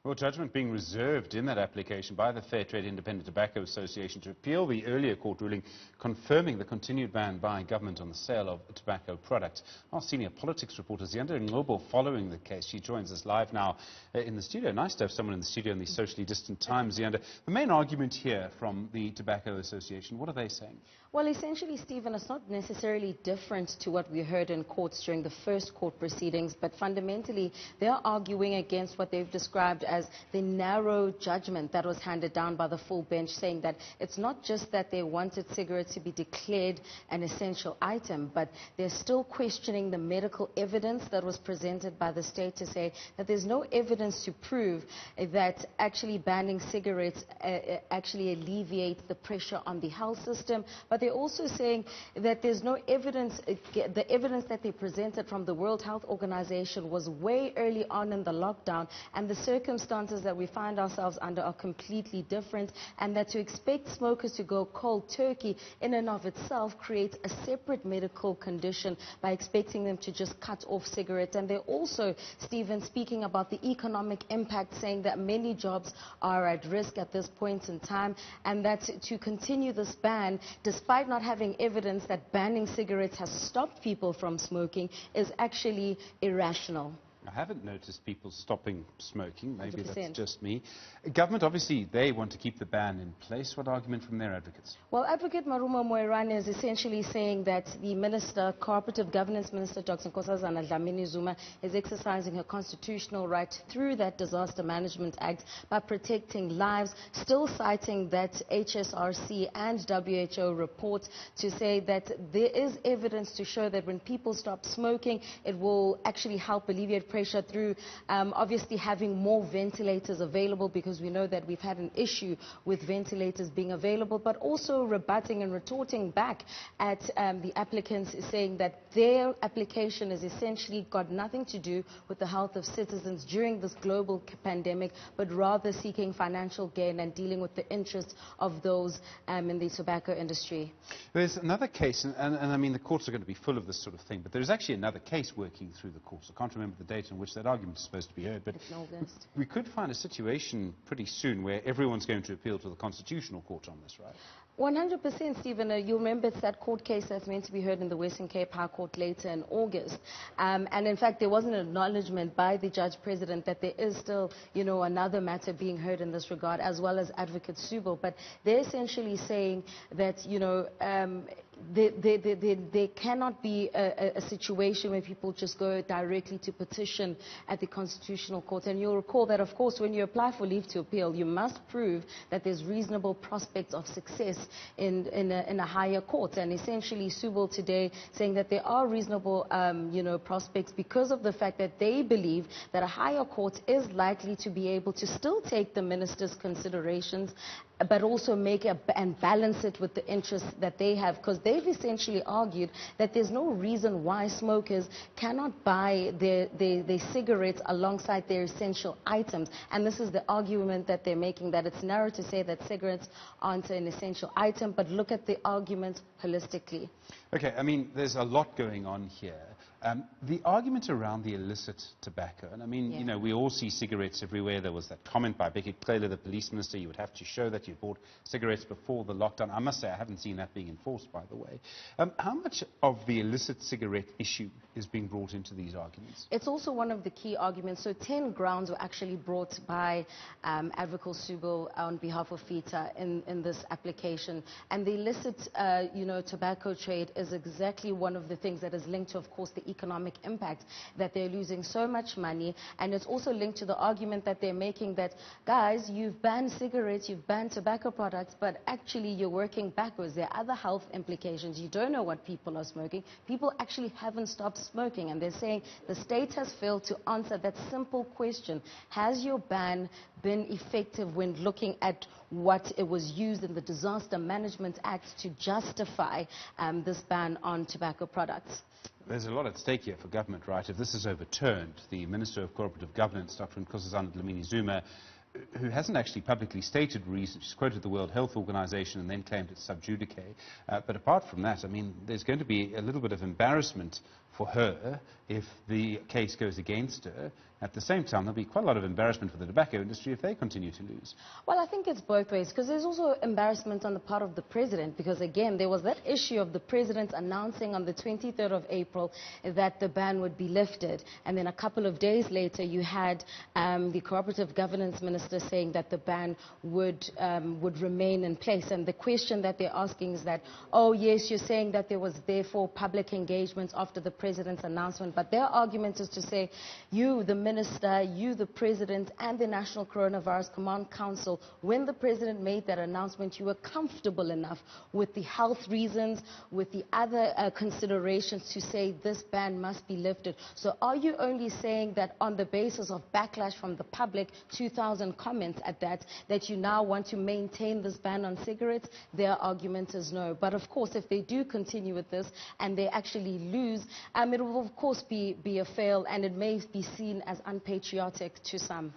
Well, judgment being reserved in that application by the Fair Trade Independent Tobacco Association to appeal the earlier court ruling confirming the continued ban by government on the sale of tobacco products. Our senior politics reporter Ziyanda Ngcobo following the case. She joins us live now in the studio. Nice to have someone in the studio in these socially distant times, Ziyanda. The main argument here from the Tobacco Association, what are they saying? Well, essentially, Stephen, it's not necessarily different to what we heard in courts during the first court proceedings, but fundamentally, they're arguing against what they've described as the narrow judgment that was handed down by the full bench, saying that it's not just that they wanted cigarettes to be declared an essential item, but they're still questioning the medical evidence that was presented by the state to say that there's no evidence to prove that actually banning cigarettes actually alleviates the pressure on the health system. But they're also saying that there's no evidence, the evidence that they presented from the World Health Organization was way early on in the lockdown, and the circumstances that we find ourselves under are completely different, and that to expect smokers to go cold turkey in and of itself creates a separate medical condition by expecting them to just cut off cigarettes. And they're also, Stephen, speaking about the economic impact, saying that many jobs are at risk at this point in time, and that to continue this ban, despite not having evidence that banning cigarettes has stopped people from smoking, is actually irrational. I haven't noticed people stopping smoking. Maybe 100%. That's just me. Government, obviously, they want to keep the ban in place. What argument from their advocates? Well, Advocate Marumo Moerane is essentially saying that the Minister, Cooperative Governance Minister, Dr. Nkosazana Dlamini-Zuma, is exercising her constitutional right through that Disaster Management Act by protecting lives, still citing that HSRC and WHO report to say that there is evidence to show that when people stop smoking, it will actually help alleviate pressure through obviously having more ventilators available, because we know that we've had an issue with ventilators being available, but also rebutting and retorting back at the applicants, saying that their application has essentially got nothing to do with the health of citizens during this global pandemic, but rather seeking financial gain and dealing with the interests of those in the tobacco industry. There's another case, and I mean the courts are going to be full of this sort of thing, but there's actually another case working through the courts. I can't remember the date on which that argument is supposed to be heard, but we could find a situation pretty soon where everyone's going to appeal to the Constitutional Court on this, right? 100%, Stephen. You'll remember it's that court case that's meant to be heard in the Western Cape High Court later in August. And in fact, there was an acknowledgement by the Judge President that there is still, another matter being heard in this regard, as well as Advocate Subo. But they're essentially saying that, there cannot be a situation where people just go directly to petition at the Constitutional Court. And you'll recall that, of course, when you apply for leave to appeal, you must prove that there's reasonable prospects of success in a higher court. And essentially, Subo today saying that there are reasonable, prospects because of the fact that they believe that a higher court is likely to be able to still take the minister's considerations, but also make and balance it with the interests that they have, because they've essentially argued that there's no reason why smokers cannot buy their cigarettes alongside their essential items. And this is the argument that they're making, that it's narrow to say that cigarettes aren't an essential item, but look at the argument holistically. Okay, I mean, there's a lot going on here. The argument around the illicit tobacco, and I mean, we all see cigarettes everywhere. There was that comment by Becky Clayler, the police minister, you would have to show that you bought cigarettes before the lockdown. I must say, I haven't seen that being enforced, by the way. How much of the illicit cigarette issue is being brought into these arguments? It's also one of the key arguments. So 10 grounds were actually brought by Advocate Subo on behalf of Fita in this application. And the illicit, tobacco trade is exactly one of the things that is linked to, of course, the economic impact, that they're losing so much money. And it's also linked to the argument that they're making that, guys, you've banned cigarettes, you've banned tobacco products, but actually you're working backwards. There are other health implications. You don't know what people are smoking. People actually haven't stopped smoking. And they're saying the state has failed to answer that simple question. Has your ban been effective when looking at what it was used in the Disaster Management Act to justify this ban on tobacco products? There's a lot at stake here for government, right? If this is overturned, the Minister of Cooperative Governance, Dr. Nkosazana Dlamini-Zuma, who hasn't actually publicly stated reasons, she's quoted the World Health Organization and then claimed it's sub judice. But apart from that, I mean, there's going to be a little bit of embarrassment for her if the case goes against her, At the same time, there'll be quite a lot of embarrassment for the tobacco industry if they continue to lose. Well, I think it's both ways, because there's also embarrassment on the part of the president, because again, there was that issue of the president announcing on the 23rd of April that the ban would be lifted, and then a couple of days later you had the Cooperative Governance Minister saying that the ban would remain in place. And the question that they're asking is that, oh yes, you're saying that there was therefore public engagement after the president's announcement, but their argument is to say, you, the minister, you, the president, and the National Coronavirus Command Council, when the president made that announcement, you were comfortable enough with the health reasons, with the other considerations to say this ban must be lifted. So are you only saying that on the basis of backlash from the public, 2,000 comments at that you now want to maintain this ban on cigarettes? Their argument is no. But of course, if they do continue with this and they actually lose, it will of course be a fail, and it may be seen as unpatriotic to some.